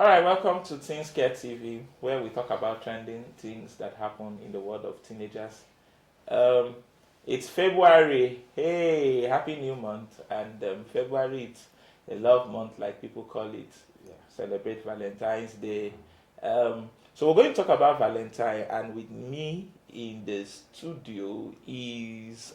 All right, welcome to Teen Scare TV, where we talk about trending things that happen in the world of teenagers. Um, it's February. Hey, happy new month! And February, it's a love month, like people call it. Yeah. Celebrate Valentine's Day. So we're going to talk about Valentine, and with me in the studio is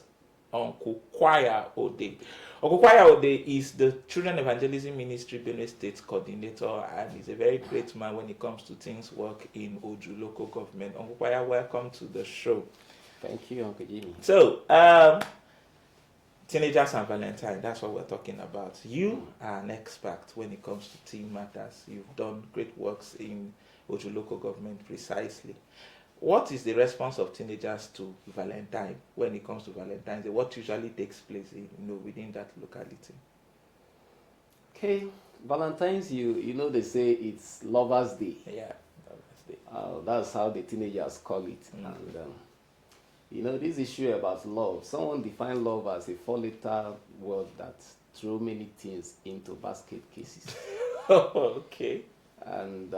Uncle Choir Ode. Uncle Choir Ode is the Children Evangelism Ministry Benue State Coordinator, and he's a very great man when it comes to things work in Oju local government. Uncle Choir, welcome to the show. Thank you, Uncle Jimmy. So, teenagers and Valentine, that's what we're talking about. You are an expert when it comes to teen matters. You've done great works in Oju local government precisely. What is the response of teenagers to Valentine when it comes to Valentine's Day? What usually takes place within that locality? Okay, Valentine's, you know they say it's Lovers' Day. Yeah, Lovers' Day. That's how the teenagers call it. And this issue about love, someone defined love as a four-letter word that throw many things into basket cases. Okay. And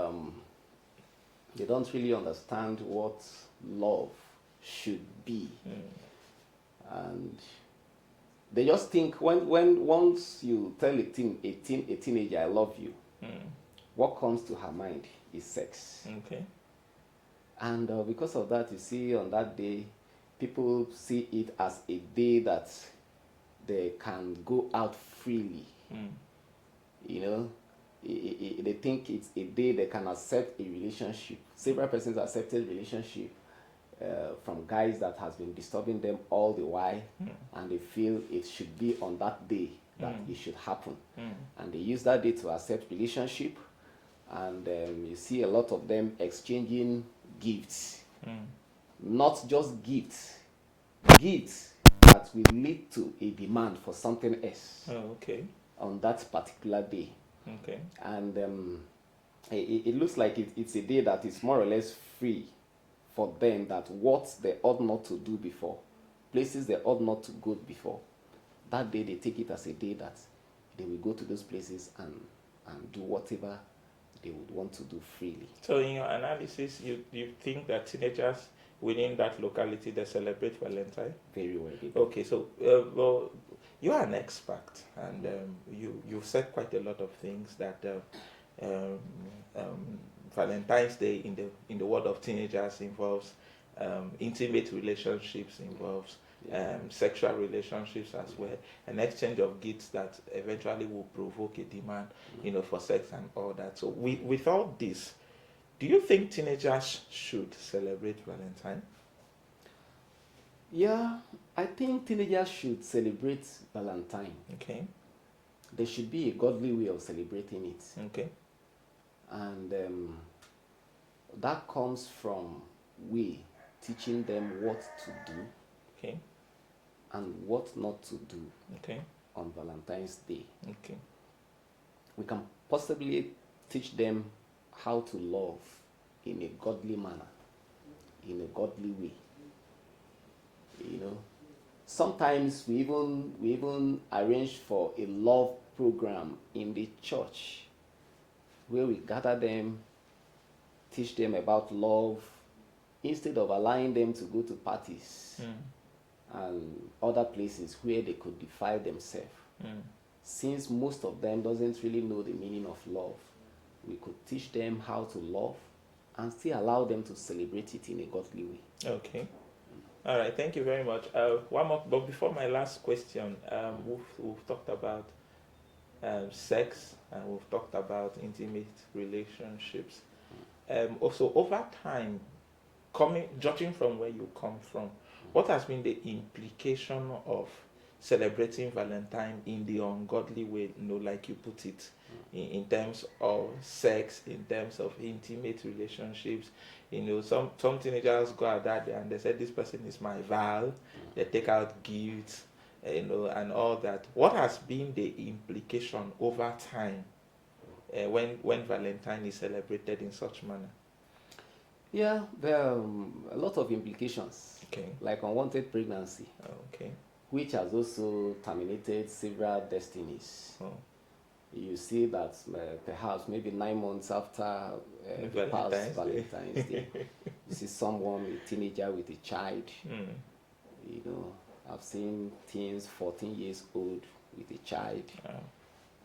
they don't really understand what love should be. And they just think when once you tell a teenager I love you, what comes to her mind is sex. Okay. And because of that, you see on that day, people see it as a day that they can go out freely. They think it's a day they can accept a relationship. Several persons accepted relationship from guys that has been disturbing them all the while, and they feel it should be on that day that it should happen. And they use that day to accept relationship, and you see a lot of them exchanging gifts. Not just gifts that will lead to a demand for something else. Oh, okay. On that particular day. Okay. And it looks like it's a day that is more or less free for them, that what they ought not to do before, places they ought not to go before. That day they take it as a day that they will go to those places and do whatever they would want to do freely. So in your analysis, you think that teenagers within that locality, they celebrate Valentine? Very well. Okay, so well, you are an expert, and you've said quite a lot of things that Valentine's Day in the world of teenagers involves intimate relationships, involves sexual relationships as well, an exchange of gifts that eventually will provoke a demand, for sex and all that. So with all this, do you think teenagers should celebrate Valentine? Yeah, I think teenagers should celebrate Valentine. Okay. There should be a godly way of celebrating it. Okay. And that comes from we teaching them what to do. Okay. And what not to do. Okay. On Valentine's Day. Okay. We can possibly teach them how to love in a godly manner, in a godly way. Sometimes we even arrange for a love program in the church where we gather them, teach them about love, instead of allowing them to go to parties and other places where they could defile themselves. Since most of them doesn't really know the meaning of love, we could teach them how to love and still allow them to celebrate it in a godly way. Okay. All right. Thank you very much. One more, but before my last question, we've talked about sex, and we've talked about intimate relationships. Also, over time, judging from where you come from, what has been the implication of celebrating Valentine in the ungodly way, like you put it, in terms of sex, in terms of intimate relationships? Some teenagers go out that day and they say, this person is my val. They take out gifts, and all that. What has been the implication over time when Valentine is celebrated in such manner? Yeah, there are a lot of implications. Okay. Like unwanted pregnancy. Okay. Which has also terminated several destinies. You see that perhaps maybe 9 months after past Valentine's Day, you see someone, a teenager with a child. You know, I've seen teens 14 years old with a child.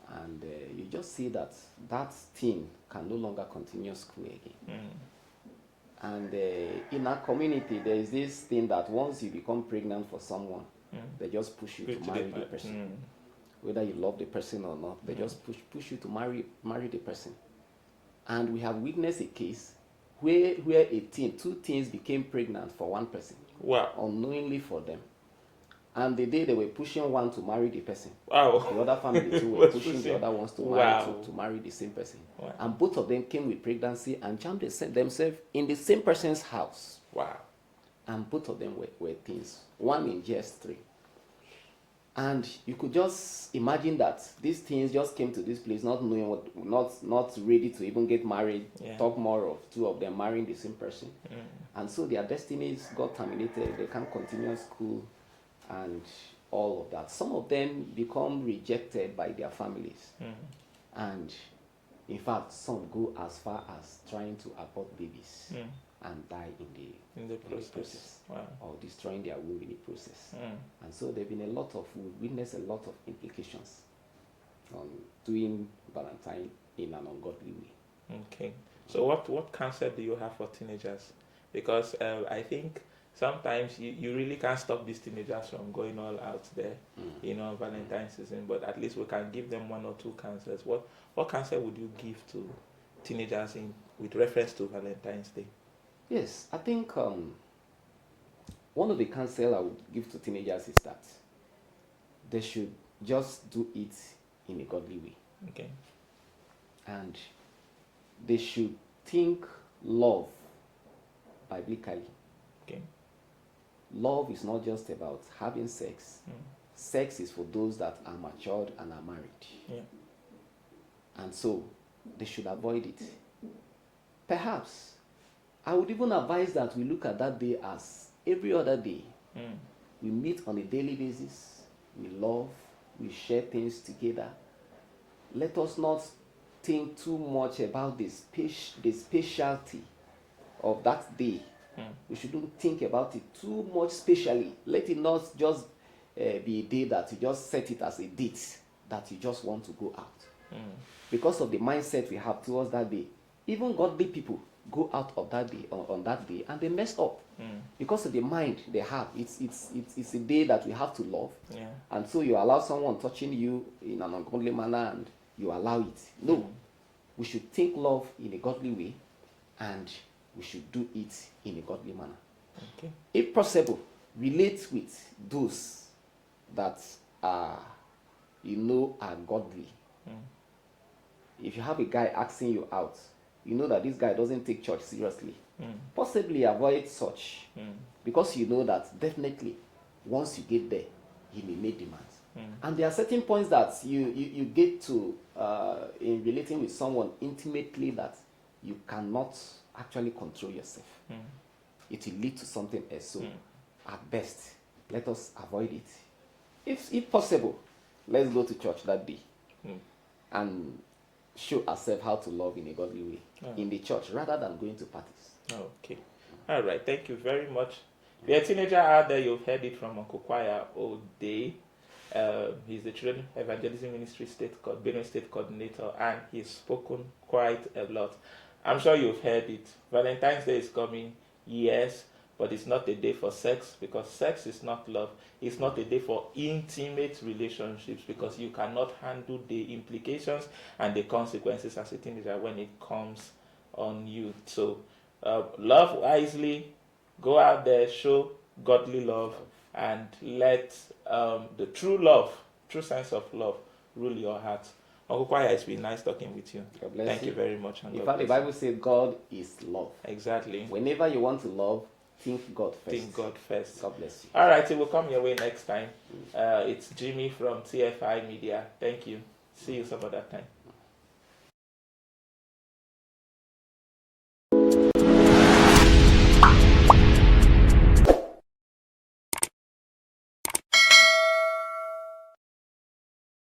And you just see that that teen can no longer continue school again. And in our community, there is this thing that once you become pregnant for someone, they just push you to marry the person. Whether you love the person or not, they just push you to marry the person. And we have witnessed a case where two teens became pregnant for one person. Wow. Unknowingly for them. And the day they were pushing one to marry the person, wow. The other family too were pushing the other ones to marry the same person. Wow. And both of them came with pregnancy and jammed themselves in the same person's house. Wow. And both of them were teens, one in GS3. And you could just imagine that these teens just came to this place not knowing not ready to even get married, talk more of two of them marrying the same person. And so their destinies got terminated, they can't continue school and all of that. Some of them become rejected by their families. And in fact, some go as far as trying to abort babies and die in the process. Wow. Or destroying their womb in the process. And so we witnessed a lot of implications on doing Valentine in an ungodly way. Okay. So what counsel do you have for teenagers? Because I think sometimes you really can't stop these teenagers from going all out there, Valentine's season, but at least we can give them one or two counsels. What counsel would you give to teenagers with reference to Valentine's Day? Yes, I think one of the counsel I would give to teenagers is that they should just do it in a godly way. Okay. And they should think love biblically. Okay. Love is not just about having sex. Sex is for those that are matured and are married. Yeah. And so they should avoid it. Perhaps I would even advise that we look at that day as every other day. We meet on a daily basis. We love. We share things together. Let us not think too much about the specialty of that day. We shouldn't think about it too much specially. Let it not just be a day that you just set it as a date that you just want to go out. Because of the mindset we have towards that day, even godly people go out of that day on that day and they mess up. Because of the mind they have. It's a day that we have to love. Yeah. And so you allow someone touching you in an ungodly manner and you allow it. No. We should think love in a godly way and we should do it in a godly manner. Okay. If possible, relate with those that are godly. If you have a guy asking you out, you know that this guy doesn't take church seriously. Possibly avoid such. Because you know that definitely once you get there, he may make demands. And there are certain points that you get to in relating with someone intimately that you cannot actually control yourself. It will lead to something else. So at best, let us avoid it. If possible, let's go to church that day and show ourselves how to love in a godly way in the church rather than going to parties. Okay. All right. Thank you very much. If you're a teenager out there, you've heard it from Uncle Choir all day. He's the Children Evangelism Ministry Benue State Coordinator, and he's spoken quite a lot. I'm sure you've heard it. Valentine's Day is coming, yes, but it's not a day for sex because sex is not love. It's not a day for intimate relationships because you cannot handle the implications and the consequences as a teenager when it comes on you. So love wisely, go out there, show godly love, and let the true sense of love rule your heart. Uncle Choir, it's been nice talking with you. God bless Thank you very much. In fact, the Bible says God is love. Exactly. Whenever you want to love, think God first. Think God first. God bless you. All right, it will come your way next time. It's Jimmy from TFI Media. Thank you. See you some other time.